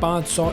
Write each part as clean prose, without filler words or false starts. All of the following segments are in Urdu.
500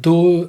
2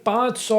500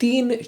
3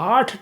8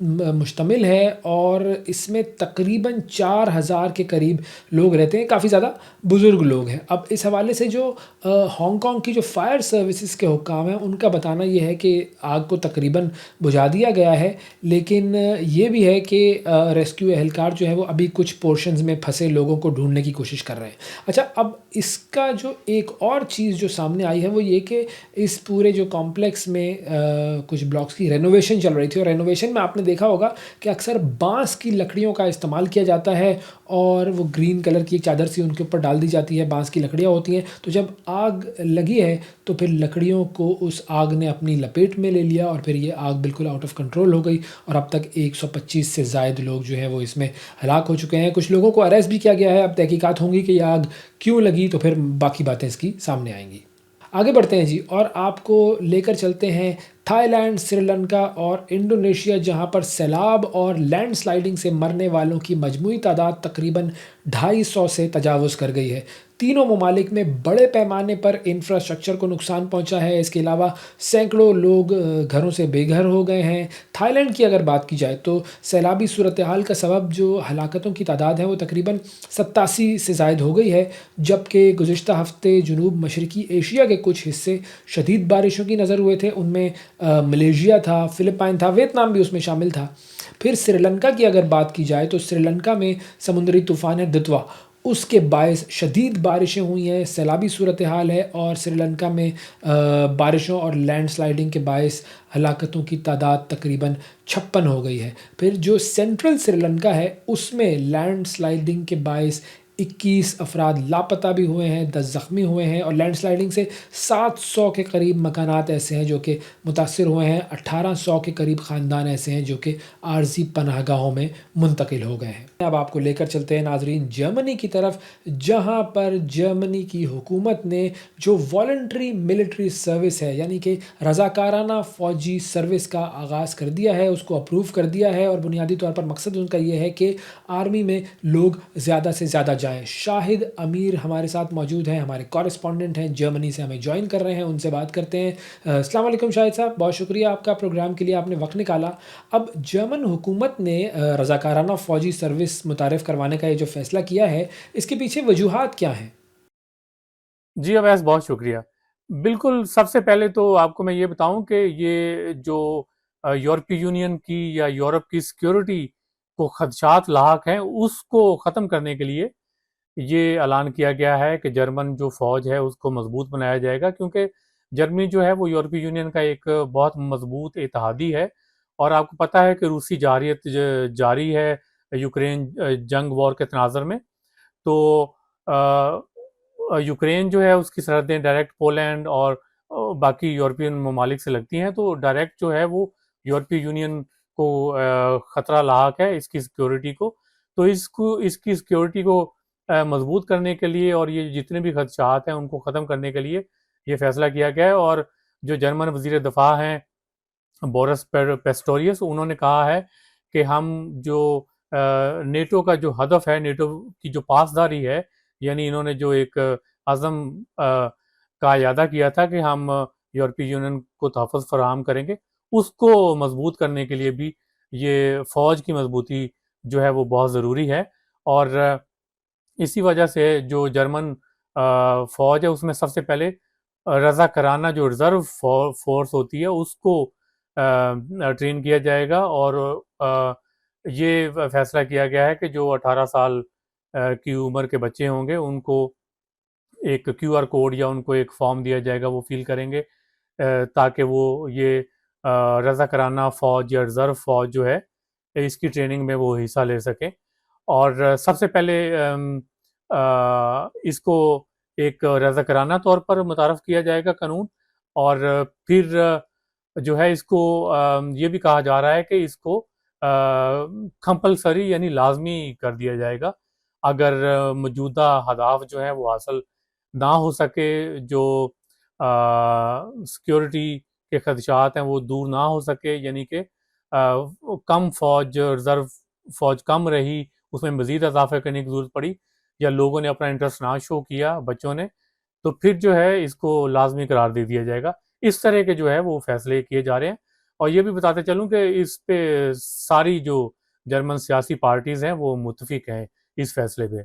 مشتمل ہے اور اس میں تقریباً 4000 کے قریب لوگ رہتے ہیں، کافی زیادہ بزرگ لوگ ہیں۔ اب اس حوالے سے جو ہانگ کانگ کی جو فائر سروسز کے حکام ہیں ان کا بتانا یہ ہے کہ آگ کو تقریباً بجھا دیا گیا ہے، لیکن یہ بھی ہے کہ ریسکیو اہلکار جو ہے وہ ابھی کچھ پورشنز میں پھنسے لوگوں کو ڈھونڈنے کی کوشش کر رہے ہیں۔ اچھا، اب اس کا جو ایک اور چیز جو سامنے آئی ہے وہ یہ کہ اس پورے جو کمپلیکس میں کچھ بلاکس کی رینوویشن چل رہی تھی، اور رینوویشن میں آپ نے دیکھا ہوگا کہ اکثر بانس کی لکڑیوں کا استعمال کیا جاتا ہے اور وہ گرین کلر کی ایک چادر سی ان کے اوپر ڈال دی جاتی ہے، بانس کی لکڑیاں ہوتی ہیں۔ تو جب آگ لگی ہے تو پھر لکڑیوں کو اس آگ نے اپنی لپیٹ میں لے لیا اور پھر یہ آگ بالکل آؤٹ آف کنٹرول ہو گئی، اور اب تک 125 سے زائد لوگ جو ہیں وہ اس میں ہلاک ہو چکے ہیں۔ کچھ لوگوں کو اریسٹ بھی کیا گیا ہے، اب تحقیقات ہوں گی کہ یہ آگ کیوں لگی، تو پھر باقی باتیں اس کی سامنے آئیں گی۔ آگے بڑھتے ہیں جی، اور آپ کو لے کر چلتے ہیں تھائی لینڈ، سری لنکا اور انڈونیشیا، جہاں پر سیلاب اور لینڈ سلائڈنگ سے مرنے والوں کی مجموعی تعداد تقریباً 250 سے تجاوز کر گئی ہے۔ تینوں ممالک میں بڑے پیمانے پر انفراسٹرکچر کو نقصان پہنچا ہے۔ اس کے علاوہ سینکڑوں لوگ گھروں سے بے گھر ہو گئے ہیں۔ تھائی لینڈ کی اگر بات کی جائے تو سیلابی صورتحال کا سبب جو ہلاکتوں کی تعداد ہے وہ تقریباً 87 سے زائد ہو گئی ہے، جبکہ گزشتہ ہفتے جنوب مشرقی ایشیا کے کچھ حصے شدید بارشوں کی نظر ہوئے تھے، ان میں ملیشیا تھا، فلپائن تھا، ویتنام بھی اس میں شامل تھا۔ پھر سری لنکا کی اگر بات کی جائے تو سری لنکا میں سمندری طوفان ہے دتوا، اس کے باعث شدید بارشیں ہوئی ہیں، سیلابی صورتحال ہے، اور سری لنکا میں بارشوں اور لینڈ سلائڈنگ کے باعث ہلاکتوں کی تعداد تقریباً 56 ہو گئی ہے۔ پھر جو سینٹرل سری لنکا ہے اس میں لینڈ سلائڈنگ کے باعث 21 افراد لاپتہ بھی ہوئے ہیں، 10 زخمی ہوئے ہیں، اور لینڈ سلائڈنگ سے 700 کے قریب مکانات ایسے ہیں جو کہ متاثر ہوئے ہیں، 1800 کے قریب خاندان ایسے ہیں جو کہ عارضی پناہ گاہوں میں منتقل ہو گئے ہیں۔ اب آپ کو لے کر چلتے ہیں ناظرین جرمنی کی طرف، جہاں پر جرمنی کی حکومت نے جو والنٹری ملٹری سروس ہے، یعنی کہ رضاکارانہ فوجی سروس کا آغاز کر دیا ہے، اس کو اپروو کر دیا ہے، اور بنیادی طور پر مقصد ان کا یہ ہے کہ آرمی میں لوگ زیادہ سے زیادہ جائیں۔ شاہد امیر ہمارے ساتھ موجود ہیں، ہمارے کورسپونڈنٹ ہیں، جرمنی سے ہمیں جوائن کر رہے ہیں، ان سے بات کرتے ہیں۔ السلام علیکم شاہد صاحب، بہت شکریہ آپ کا پروگرام کے لیے آپ نے وقت نکالا۔ اب جرمن حکومت نے رضاکارانہ فوجی سروس متعارف کروانے کا یہ جو فیصلہ کیا ہے، اس کے پیچھے وجوہات کیا ہیں؟ جی اویس، بہت شکریہ۔ بالکل، سب سے پہلے تو آپ کو میں یہ بتاؤں کہ یہ جو یورپی یونین کی یا یورپ کی سیکیورٹی کو خدشات لاحق ہیں اس کو ختم کرنے کے لیے یہ اعلان کیا گیا ہے کہ جرمن جو فوج ہے اس کو مضبوط بنایا جائے گا، کیونکہ جرمنی جو ہے وہ یورپی یونین کا ایک بہت مضبوط اتحادی ہے، اور آپ کو پتہ ہے کہ روسی جارحیت جاری ہے یوکرین جنگ وار کے تناظر میں۔ تو یوکرین جو ہے اس کی سرحدیں ڈائریکٹ پولینڈ اور باقی یورپین ممالک سے لگتی ہیں، تو ڈائریکٹ جو ہے وہ یورپی یونین کو خطرہ لاحق ہے اس کی سیکیورٹی کو۔ تو اس کی سیکیورٹی کو مضبوط کرنے کے لیے اور یہ جتنے بھی خدشات ہیں ان کو ختم کرنے کے لیے یہ فیصلہ کیا گیا ہے۔ اور جو جرمن وزیر دفاع ہیں بورس پیسٹوریس، انہوں نے کہا ہے کہ ہم جو نیٹو کا جو ہدف ہے، نیٹو کی جو پاسداری ہے، یعنی انہوں نے جو ایک عزم کا اعادہ کیا تھا کہ ہم یورپی یونین کو تحفظ فراہم کریں گے، اس کو مضبوط کرنے کے لیے بھی یہ فوج کی مضبوطی جو ہے وہ بہت ضروری ہے۔ اور اسی وجہ سے جو جرمن فوج ہے اس میں سب سے پہلے رضاکارانہ جو ریزرو فورس ہوتی ہے اس کو ٹرین کیا جائے گا، اور یہ فیصلہ کیا گیا ہے کہ جو 18 سال کی عمر کے بچے ہوں گے ان کو ایک QR کوڈ یا ان کو ایک فارم دیا جائے گا، وہ فیل کریں گے تاکہ وہ یہ رضاکارانہ فوج یا ریزرو فوج جو ہے اس کی ٹریننگ میں وہ حصہ لے سکیں۔ اور سب سے پہلے اس کو ایک رضاکارانہ طور پر متعارف کیا جائے گا قانون، اور پھر جو ہے اس کو یہ بھی کہا جا رہا ہے کہ اس کو کمپلسری یعنی لازمی کر دیا جائے گا۔ اگر موجودہ اہداف جو ہیں وہ حاصل نہ ہو سکے، جو سیکیورٹی کے خدشات ہیں وہ دور نہ ہو سکے، یعنی کہ کم فوج، ریزرو فوج کم رہی، اس میں مزید اضافہ کرنے کی ضرورت پڑی، یا لوگوں نے اپنا انٹرسٹ نہ شو کیا بچوں نے، تو پھر جو ہے اس کو لازمی قرار دے دیا جائے گا۔ اس طرح کے جو ہے وہ فیصلے کیے جا رہے ہیں، اور یہ بھی بتاتے چلوں کہ اس پہ ساری جو جرمن سیاسی پارٹیز ہیں وہ متفق ہیں اس فیصلے پہ۔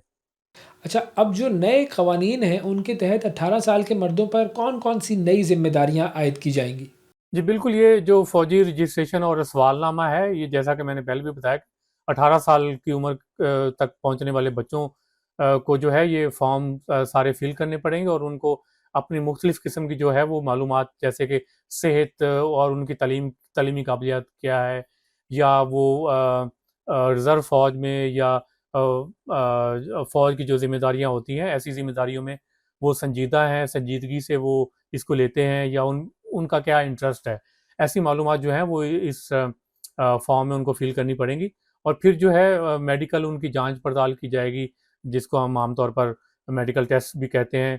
اچھا، اب جو نئے قوانین ہیں ان کے تحت 18 سال کے مردوں پر کون کون سی نئی ذمہ داریاں عائد کی جائیں گی؟ جی بالکل، یہ جو فوجی رجسٹریشن اور سوال نامہ ہے، یہ جیسا کہ میں نے پہلے بھی بتایا کہ 18 سال کی عمر تک پہنچنے والے بچوں کو جو ہے یہ فارم سارے فل کرنے پڑیں گے، اور ان کو اپنی مختلف قسم کی جو ہے وہ معلومات، جیسے کہ صحت اور ان کی تعلیمی قابلیت کیا ہے، یا وہ ریزرو فوج میں یا فوج کی جو ذمہ داریاں ہوتی ہیں، ایسی ذمہ داریوں میں وہ سنجیدہ ہیں، سنجیدگی سے وہ اس کو لیتے ہیں، یا ان کا کیا انٹرسٹ ہے، ایسی معلومات جو ہیں وہ اس فارم میں ان کو فل کرنی پڑیں گی۔ اور پھر جو ہے میڈیکل ان کی جانچ پڑتال کی جائے گی، جس کو ہم عام طور پر میڈیکل ٹیسٹ بھی کہتے ہیں۔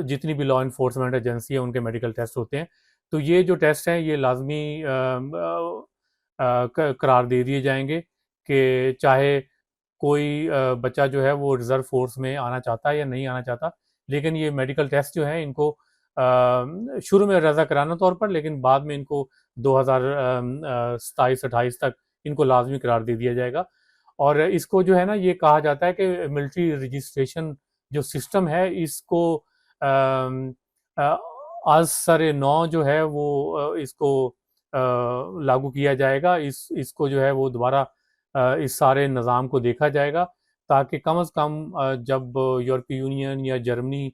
جتنی بھی لا انفورسمنٹ ایجنسی ہیں ان کے میڈیکل ٹیسٹ ہوتے ہیں، تو یہ جو ٹیسٹ ہیں یہ لازمی قرار دے دیے جائیں گے کہ چاہے کوئی بچہ جو ہے وہ ریزرو فورس میں آنا چاہتا ہے یا نہیں آنا چاہتا، لیکن یہ میڈیکل ٹیسٹ جو ہیں ان کو شروع میں رضا کرانہ طور پر، لیکن بعد میں ان کو 2027-28 تک ان کو لازمی قرار دے دیا جائے گا۔ اور اس کو جو ہے نا یہ کہا جاتا ہے کہ ملٹری رجسٹریشن جو سسٹم ہے اس کو آج سر نو جو ہے وہ اس کو لاگو کیا جائے گا، اس کو جو ہے وہ دوبارہ اس سارے نظام کو دیکھا جائے گا، تاکہ کم از کم جب یورپی یونین یا جرمنی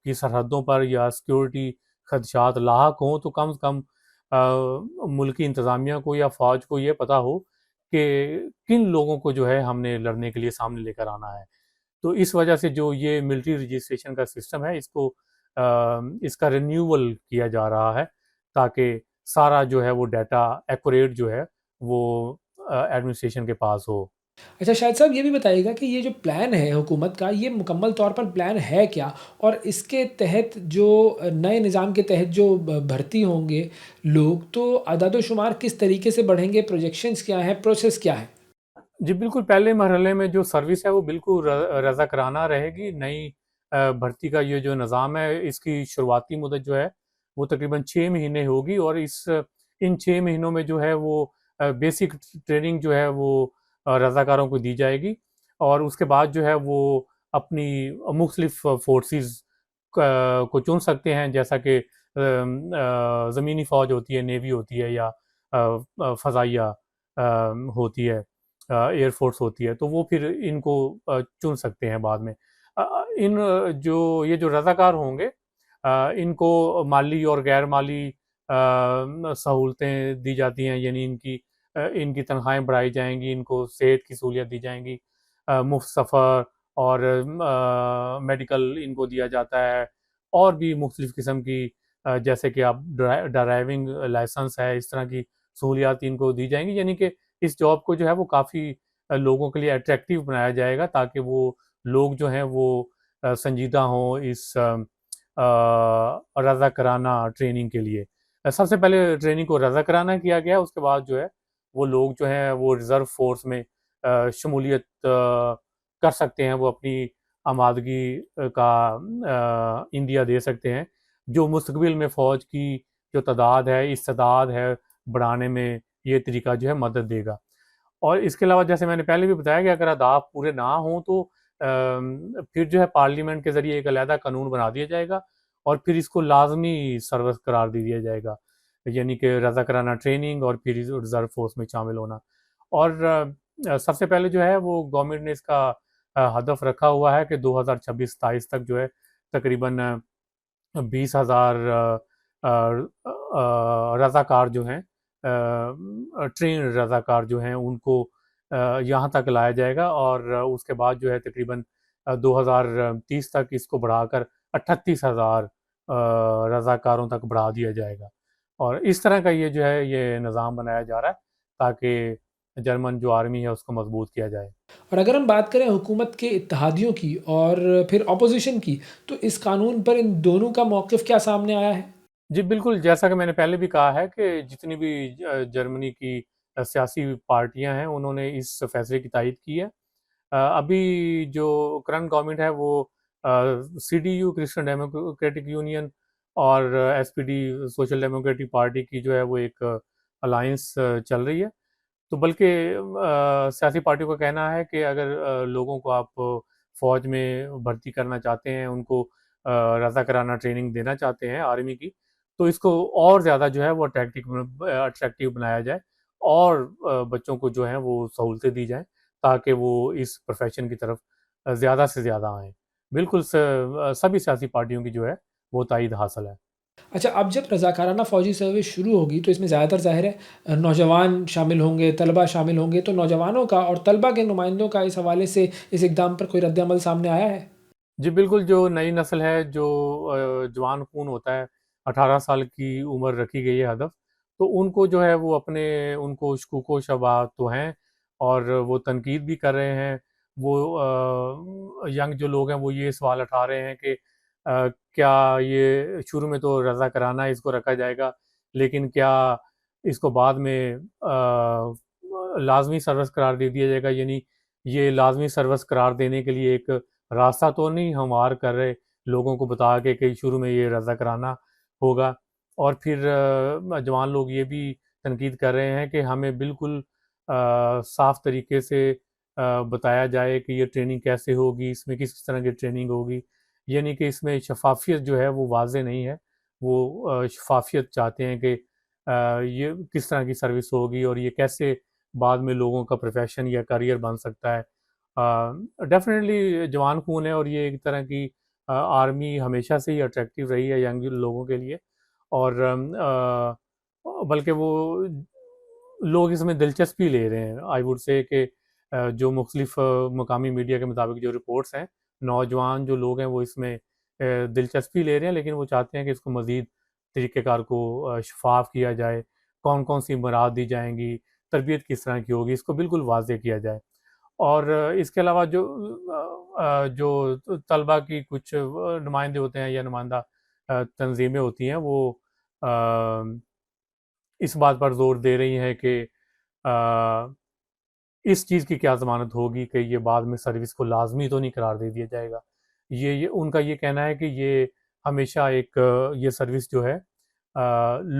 کی سرحدوں پر یا سیکیورٹی خدشات لاحق ہوں، تو کم از کم ملکی انتظامیہ کو یا فوج کو یہ پتہ ہو کہ کن لوگوں کو جو ہے ہم نے لڑنے کے لیے سامنے لے کر آنا ہے۔ تو اس وجہ سے جو یہ ملٹری رجسٹریشن کا سسٹم ہے اس کا رینیول کیا جا رہا ہے، تاکہ سارا جو ہے وہ ڈیٹا ایکوریٹ جو ہے وہ ایڈمنسٹریشن کے پاس ہو۔ اچھا شاہد صاحب، یہ بھی بتائیے گا کہ یہ جو پلان ہے حکومت کا، یہ مکمل طور پر پلان ہے کیا، اور اس کے تحت جو نئے نظام کے تحت جو بھرتی ہوں گے لوگ، تو اعداد و شمار کس طریقے سے بڑھیں گے، پروجیکشنز کیا ہیں، پروسیس کیا ہے؟ جی بالکل، پہلے مرحلے میں جو سروس ہے وہ بالکل رضا کرانہ رہے گی۔ نئی بھرتی کا یہ جو نظام ہے، اس کی شروعاتی مدت جو ہے وہ تقریباً 6 مہینے ہوگی، اور ان 6 مہینوں میں جو ہے وہ بیسک ٹریننگ جو ہے وہ رضاکاروں کو دی جائے گی، اور اس کے بعد جو ہے وہ اپنی مختلف فورسز کو چن سکتے ہیں، جیسا کہ زمینی فوج ہوتی ہے، نیوی ہوتی ہے، یا فضائیہ ہوتی ہے، ایئر فورس ہوتی ہے، تو وہ پھر ان کو چن سکتے ہیں بعد میں۔ ان یہ جو رضاکار ہوں گے، ان کو مالی اور غیر مالی سہولتیں دی جاتی ہیں، یعنی ان کی تنخواہیں بڑھائی جائیں گی، ان کو صحت کی سہولیت دی جائیں گی، مفت سفر اور میڈیکل ان کو دیا جاتا ہے، اور بھی مختلف قسم کی جیسے کہ آپ ڈرائیونگ لائسنس ہے، اس طرح کی سہولیات ان کو دی جائیں گی، یعنی کہ اس جاب کو جو ہے وہ کافی لوگوں کے لیے اٹریکٹیو بنایا جائے گا، تاکہ وہ لوگ جو ہیں وہ سنجیدہ ہوں اس رضا کرانہ ٹریننگ کے لیے۔ سب سے پہلے ٹریننگ کو رضا کرانہ کیا گیا، اس کے بعد جو ہے وہ لوگ جو ہیں وہ ریزرو فورس میں شمولیت کر سکتے ہیں، وہ اپنی آمادگی کا عندیہ دے سکتے ہیں، جو مستقبل میں فوج کی جو تعداد ہے، استعداد ہے بڑھانے میں یہ طریقہ جو ہے مدد دے گا۔ اور اس کے علاوہ جیسے میں نے پہلے بھی بتایا کہ اگر اہداف پورے نہ ہوں تو پھر جو ہے پارلیمنٹ کے ذریعے ایک علیحدہ قانون بنا دیا جائے گا، اور پھر اس کو لازمی سروس قرار دے دیا جائے گا، یعنی کہ رضا کرانہ ٹریننگ اور پھر ریزرو فورس میں شامل ہونا۔ اور سب سے پہلے جو ہے وہ گورنمنٹ نے اس کا ہدف رکھا ہوا ہے کہ 2026-27 تک جو ہے تقریباً 20,000 رضاکار جو ہیں، ٹرین رضاکار جو ہیں، ان کو یہاں تک لایا جائے گا، اور اس کے بعد جو ہے تقریباً 2030 تک اس کو بڑھا کر 38,000 رضاکاروں تک بڑھا دیا جائے گا۔ اور اس طرح کا یہ جو ہے یہ نظام بنایا جا رہا ہے تاکہ جرمن جو آرمی ہے اس کو مضبوط کیا جائے۔ اور اگر ہم بات کریں حکومت کے اتحادیوں کی اور پھر اپوزیشن کی، تو اس قانون پر ان دونوں کا موقف کیا سامنے آیا ہے؟ جی بالکل، جیسا کہ میں نے پہلے بھی کہا ہے کہ جتنی بھی جرمنی کی سیاسی پارٹیاں ہیں انہوں نے اس فیصلے کی تائید کی ہے۔ ابھی جو کرنٹ گورنمنٹ ہے وہ CDU کرسچن ڈیموکریٹک یونین اور S P D social democratic party کی جو ہے وہ ایک الائنس چل رہی ہے. تو بلکہ سیاسی پارٹیوں کا کہنا ہے کہ اگر لوگوں کو آپ فوج میں بھرتی کرنا چاہتے ہیں، ان کو رضا کرانا ٹریننگ دینا چاہتے ہیں آرمی کی، تو اس کو اور زیادہ جو ہے وہ اٹریکٹیو بنایا جائے، اور بچوں کو جو ہیں وہ سہولتیں دی جائیں تاکہ وہ اس پروفیشن کی طرف زیادہ سے زیادہ آئیں. بالکل سبھی سیاسی پارٹیوں کی جو ہے وہ تائید حاصل ہے. اچھا، اب جب رضاکارانہ فوجی سروس شروع ہوگی تو اس میں زیادہ تر ظاہر ہے نوجوان شامل ہوں گے، طلبہ شامل ہوں گے، تو نوجوانوں کا اور طلبہ کے نمائندوں کا اس حوالے سے اس اقدام پر کوئی رد عمل سامنے آیا ہے؟ جی بالکل، جو نئی نسل ہے، جو جوان خون ہوتا ہے، 18 سال کی عمر رکھی گئی ہے ہدف، تو ان کو جو ہے وہ اپنے ان کو شکوک و شبہات تو ہیں، اور وہ تنقید بھی کر رہے ہیں. وہ ینگ جو لوگ ہیں وہ یہ سوال اٹھا رہے ہیں کہ کیا یہ شروع میں تو رضا کرانا اس کو رکھا جائے گا، لیکن کیا اس کو بعد میں لازمی سروس قرار دے دیا جائے گا؟ یعنی یہ لازمی سروس قرار دینے کے لیے ایک راستہ تو نہیں ہموار کر رہے لوگوں کو بتا کے کہ شروع میں یہ رضا کرانا ہوگا؟ اور پھر جوان لوگ یہ بھی تنقید کر رہے ہیں کہ ہمیں بالکل صاف طریقے سے بتایا جائے کہ یہ ٹریننگ کیسے ہوگی، اس میں کس طرح کی ٹریننگ ہوگی. یعنی کہ اس میں شفافیت جو ہے وہ واضح نہیں ہے. وہ شفافیت چاہتے ہیں کہ یہ کس طرح کی سروس ہوگی اور یہ کیسے بعد میں لوگوں کا پروفیشن یا کریئر بن سکتا ہے. ڈیفینیٹلی جوان خون ہے، اور یہ ایک طرح کی آرمی ہمیشہ سے ہی اٹریکٹیو رہی ہے ینگ لوگوں کے لیے، اور بلکہ وہ لوگ اس میں دلچسپی لے رہے ہیں. آئی ووڈ سے کہ جو مختلف مقامی میڈیا کے مطابق جو رپورٹس ہیں، نوجوان جو لوگ ہیں وہ اس میں دلچسپی لے رہے ہیں، لیکن وہ چاہتے ہیں کہ اس کو مزید طریقہ کار کو شفاف کیا جائے، کون کون سی مراد دی جائیں گی، تربیت کس طرح کی ہوگی، اس کو بالکل واضح کیا جائے. اور اس کے علاوہ جو طلبہ کی کچھ نمائندے ہوتے ہیں یا نمائندہ تنظیمیں ہوتی ہیں، وہ اس بات پر زور دے رہی ہیں کہ اس چیز کی کیا ضمانت ہوگی کہ یہ بعد میں سروس کو لازمی تو نہیں قرار دے دیا جائے گا. یہ ان کا یہ کہنا ہے کہ یہ ہمیشہ ایک یہ سروس جو ہے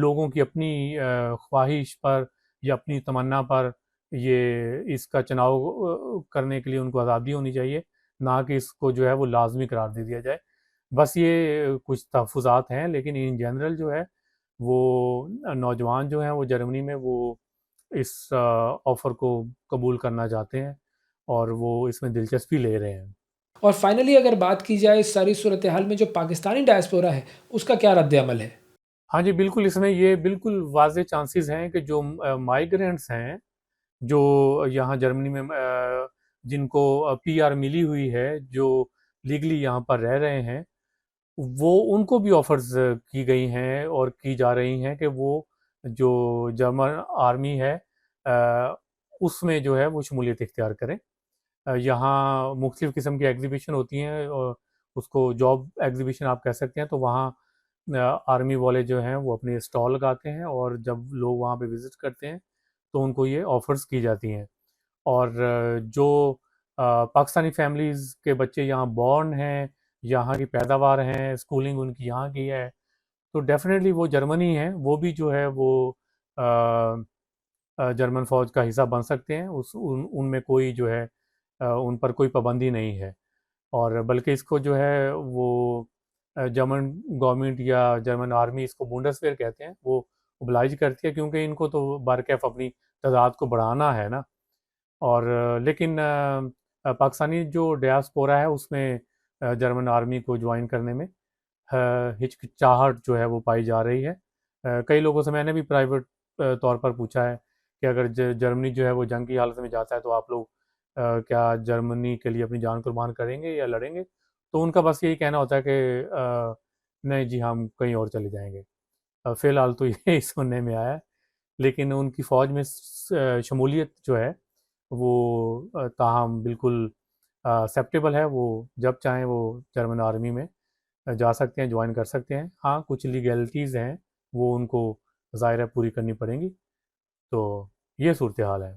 لوگوں کی اپنی خواہش پر یا اپنی تمنا پر یہ اس کا چناؤ کرنے کے لیے ان کو آزادی ہونی چاہیے، نہ کہ اس کو جو ہے وہ لازمی قرار دے دیا جائے. بس یہ کچھ تحفظات ہیں، لیکن ان جنرل جو ہے وہ نوجوان جو ہیں وہ جرمنی میں وہ اس آفر کو قبول کرنا چاہتے ہیں، اور وہ اس میں دلچسپی لے رہے ہیں. اور فائنلی اگر بات کی جائے اس ساری صورتحال میں جو پاکستانی ڈائسپورا ہے اس کا کیا رد عمل ہے؟ ہاں جی بالکل، اس میں یہ بالکل واضح چانسز ہیں کہ جو مائیگرینٹس ہیں، جو یہاں جرمنی میں جن کو پی آر ملی ہوئی ہے، جو لیگلی یہاں پر رہ رہے ہیں، وہ ان کو بھی آفرز کی گئی ہیں اور کی جا رہی ہیں کہ وہ جو جرمن آرمی ہے اس میں جو ہے وہ شمولیت اختیار کریں. یہاں مختلف قسم کی ایگزیبیشن ہوتی ہیں، اور اس کو جاب ایگزیبیشن آپ کہہ سکتے ہیں. تو وہاں آرمی والے جو ہیں وہ اپنے اسٹال لگاتے ہیں، اور جب لوگ وہاں پہ وزٹ کرتے ہیں تو ان کو یہ آفرز کی جاتی ہیں. اور جو پاکستانی فیملیز کے بچے یہاں بورن ہیں، یہاں کی پیداوار ہیں، اسکولنگ ان کی یہاں کی ہے، تو ڈیفینیٹلی وہ جرمنی ہیں، وہ بھی جو ہے وہ جرمن فوج کا حصہ بن سکتے ہیں. ان میں کوئی جو ہے ان پر کوئی پابندی نہیں ہے. اور بلکہ اس کو جو ہے وہ جرمن گورنمنٹ یا جرمن آرمی اس کو بونڈسویئر کہتے ہیں، وہ اوبلائج کرتی ہے، کیونکہ ان کو تو برکیف اپنی تعداد کو بڑھانا ہے نا. اور لیکن پاکستانی جو ڈیاسپورا ہے اس میں جرمن آرمی کو جوائن کرنے میں ہچکچاہٹ جو ہے وہ پائی جا رہی ہے. کئی لوگوں سے میں نے بھی پرائیویٹ طور پر پوچھا ہے کہ اگر جرمنی جو ہے وہ جنگ کی حالت میں جاتا ہے تو آپ لوگ کیا جرمنی کے لیے اپنی جان قربان کریں گے یا لڑیں گے؟ تو ان کا بس یہی کہنا ہوتا ہے کہ نہیں جی، ہم کہیں اور چلے جائیں گے. فی الحال تو یہی سننے میں آیا ہے، لیکن ان کی فوج میں شمولیت جو ہے وہ تاہم بالکل ایکسیپٹیبل ہے. وہ جب چاہیں وہ جرمن آرمی میں جا سکتے ہیں، جوائن کر سکتے ہیں. ہاں کچھ لیگلٹیز ہیں وہ ان کو ظاہر ہے پوری کرنی پڑیں گی. تو یہ صورتحال ہے.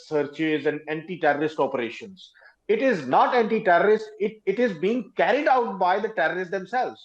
searches and anti-terrorist operations. It is not anti-terrorist, it is being carried out by the terrorists themselves.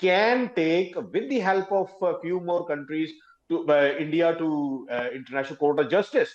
can take with the help of a few more countries to India to International Court of Justice।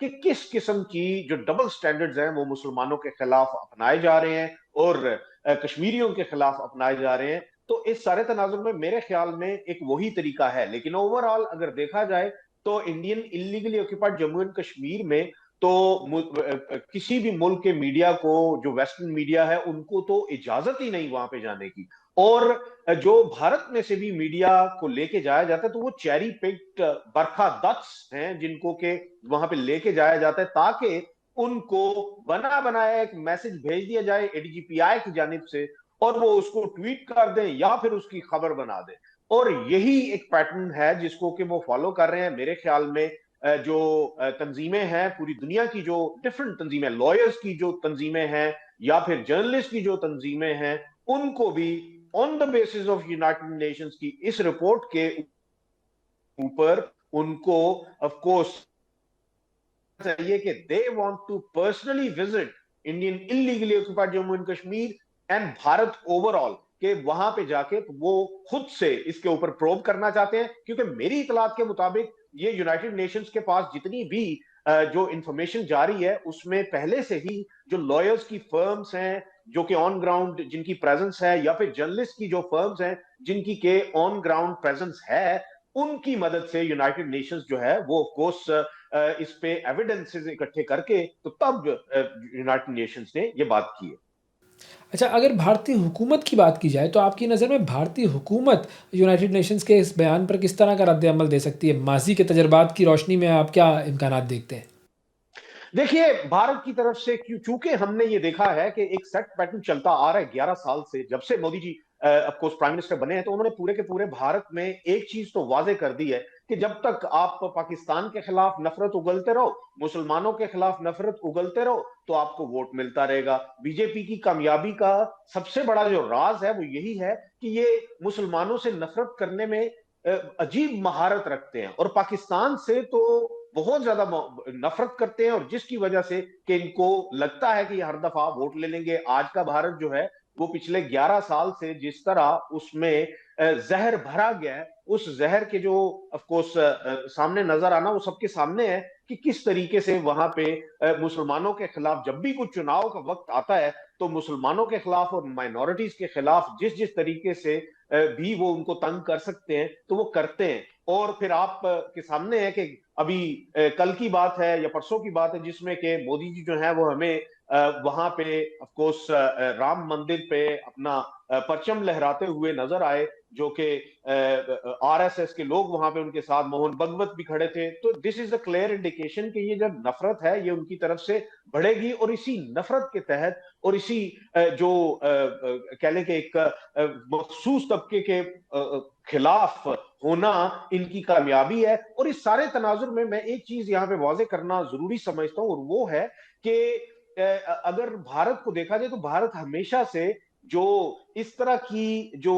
کہ کس قسم کی جو ڈبل سٹینڈرڈز ہیں وہ مسلمانوں کے خلاف اپنائے جا رہے ہیں اور کشمیریوں کے خلاف اپنائے جا رہے ہیں. تو اس سارے تناظر میں میرے خیال میں ایک وہی طریقہ ہے. لیکن اوور آل اگر دیکھا جائے تو Indian illegally occupied Jammu and Kashmir میں تو کسی بھی ملک کے میڈیا کو، جو ویسٹرن میڈیا ہے، ان کو تو اجازت ہی نہیں وہاں پہ جانے کی. اور جو بھارت میں سے بھی میڈیا کو لے کے جایا جاتا ہے تو وہ چیری پکڈ برکھا دتس ہیں جن کو کہ وہاں پہ لے کے جایا جاتا ہے تاکہ ان کو بنا بنایا ایک میسج بھیج دیا جائے اے ڈی جی پی آئی کی جانب سے اور وہ اس کو ٹویٹ کر دیں یا پھر اس کی خبر بنا دیں. اور یہی ایک پیٹرن ہے جس کو کہ وہ فالو کر رہے ہیں. میرے خیال میں جو تنظیمیں ہیں پوری دنیا کی، جو ڈفرنٹ تنظیمیں، لائرز کی جو تنظیمیں ہیں یا پھر جرنلسٹ کی جو تنظیمیں ہیں، ان کو بھی on the basis of United Nations کی اس رپورٹ کے اوپر ان کو آف کورس چاہیے کہ they want to personally visit Indian illegally occupied Jammu and Kashmir and Bharat over all, کہ وہاں پہ جا کے وہ خود سے اس کے اوپر پروب کرنا چاہتے ہیں. کیونکہ میری اطلاعات کے مطابق یہ یونائٹڈ نیشنز کے پاس جتنی بھی جو انفارمیشن جاری ہے اس میں پہلے سے ہی جو لائرز کی فرمز ہیں جو کہ آن گراؤنڈ جن کی پریزنس ہے، یا پھر جرنلسٹ کی جو فرمز ہیں جن کی کہ آن گراؤنڈ پریزنس ہے، ان کی مدد سے یونائٹڈ نیشنز جو ہے وہ آف کورس اس پہ ایویڈنسز اکٹھے کر کے تو تب یونائٹڈ نیشنز نے یہ بات کی ہے. اچھا، اگر بھارتی حکومت کی بات کی جائے تو آپ کی نظر میں بھارتی حکومت یونائٹڈ نیشنز کے اس بیان پر کس طرح کا رد عمل دے سکتی ہے؟ ماضی کے تجربات کی روشنی میں آپ کیا امکانات دیکھتے ہیں؟ دیکھیے، بھارت کی طرف سے چونکہ ہم نے یہ دیکھا ہے کہ ایک سیٹ پیٹرن چلتا آ رہا ہے 11 سال سے، جب سے مودی جی آف کورس پرائم منسٹر بنے ہیں، تو انہوں نے پورے کے پورے بھارت میں ایک چیز تو واضح کر دی ہے کہ جب تک آپ پاکستان کے خلاف نفرت اگلتے رہو، مسلمانوں کے خلاف نفرت اگلتے رہو، تو آپ کو ووٹ ملتا رہے گا. بی جے پی کی کامیابی کا سب سے بڑا جو راز ہے وہ یہی ہے کہ یہ مسلمانوں سے نفرت کرنے میں عجیب مہارت رکھتے ہیں اور پاکستان سے تو بہت زیادہ نفرت کرتے ہیں، اور جس کی وجہ سے کہ ان کو لگتا ہے کہ یہ ہر دفعہ ووٹ لے لیں گے. آج کا بھارت جو ہے وہ پچھلے 11 سال سے جس طرح اس میں زہر بھرا گیا ہے، اس زہر کے جو آف کورس سامنے نظر آنا وہ سب کے سامنے ہے کہ کس طریقے سے وہاں پہ مسلمانوں کے خلاف جب بھی کوئی چناؤ کا وقت آتا ہے تو مسلمانوں کے خلاف اور مائنورٹیز کے خلاف جس طریقے سے بھی وہ ان کو تنگ کر سکتے ہیں تو وہ کرتے ہیں. اور پھر آپ کے سامنے ہے کہ ابھی کل کی بات ہے یا پرسوں کی بات ہے جس میں کہ مودی جی جو ہیں وہ ہمیں وہاں پہ آف کورس رام مندر پہ اپنا پرچم لہراتے ہوئے نظر آئے، جو کہ آر ایس ایس کے لوگ وہاں پہ ان کے ساتھ، موہن بھگوت بھی کھڑے تھے. تو دس از اے کلیئر انڈیکیشن کہ یہ جب نفرت ہے یہ ان کی طرف سے بڑھے گی، اور اسی نفرت کے تحت اور اسی جو کہہ لیں کہ ایک مخصوص طبقے کے خلاف ہونا ان کی کامیابی ہے. اور اس سارے تناظر میں ایک چیز یہاں پہ واضح کرنا ضروری سمجھتا ہوں، اور وہ ہے کہ اگر بھارت کو دیکھا جائے تو بھارت ہمیشہ سے جو اس طرح کی جو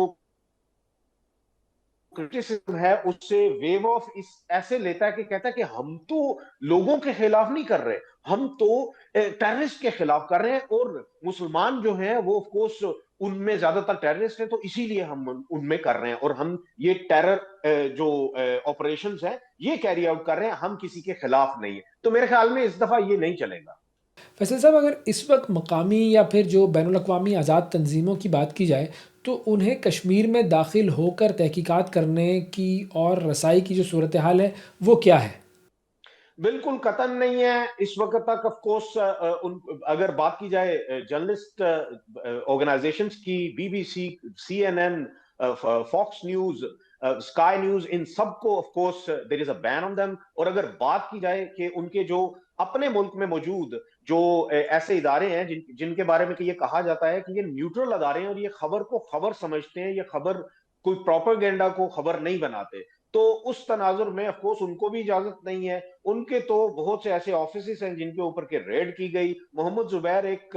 کرٹیسزم ہے اس سے ویو آف اس ایسے لیتا ہے کہ کہتا ہے کہ ہم تو لوگوں کے خلاف نہیں کر رہے، ہم تو ٹیررسٹ کے خلاف کر رہے ہیں، اور مسلمان جو ہیں وہ آف کورس ان میں زیادہ تر ٹیررسٹ ہیں تو اسی لیے ہم ان میں کر رہے ہیں، اور ہم یہ ٹیرر جو آپریشنز ہیں یہ کیری آؤٹ کر رہے ہیں، ہم کسی کے خلاف نہیں ہیں. تو میرے خیال میں اس دفعہ یہ نہیں چلے گا. فیصل صاحب، اگر اس وقت مقامی یا پھر جو بین الاقوامی آزاد تنظیموں کی بات کی جائے تو انہیں کشمیر میں داخل ہو کر تحقیقات کرنے کی اور رسائی کی جو صورتحال ہے وہ کیا ہے؟ بالکل قطن نہیں ہے اس وقت تک. آف کورس اگر بات کی جائے جرنلسٹ آرگنائزیشنز کی، B B C, C N N, Fox News, Sky News, ان سب کو of course there is a ban on them. اور اگر بات کی جائے کہ ان کے جو اپنے ملک میں موجود جو ایسے ادارے ہیں جن کے بارے میں کہ یہ کہا جاتا ہے کہ یہ نیوٹرل ادارے ہیں اور یہ خبر کو خبر سمجھتے ہیں، یہ خبر کوئی پروپیگنڈا کو خبر نہیں بناتے، تو اس تناظر میں آف کورس ان کو بھی اجازت نہیں ہے. ان کے تو بہت سے ایسے آفیسز ہیں جن کے اوپر کے ریڈ کی گئی. محمد زبیر ایک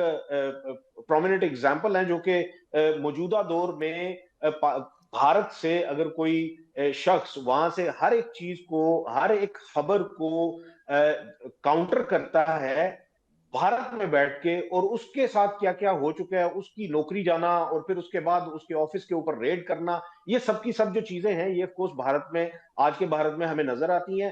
پرومیننٹ ایگزامپل ہیں جو کہ موجودہ دور میں بھارت سے اگر کوئی شخص وہاں سے ہر ایک چیز کو، ہر ایک خبر کو کاؤنٹر کرتا ہے بھارت میں بیٹھ کے، اور اس کے ساتھ کیا کیا ہو چکا ہے، اس کی نوکری جانا اور پھر اس کے بعد اس کے آفس کے اوپر ریڈ کرنا، یہ سب کی سب جو چیزیں ہیں یہ آف کورس بھارت میں، آج کے بھارت میں ہمیں نظر آتی ہیں.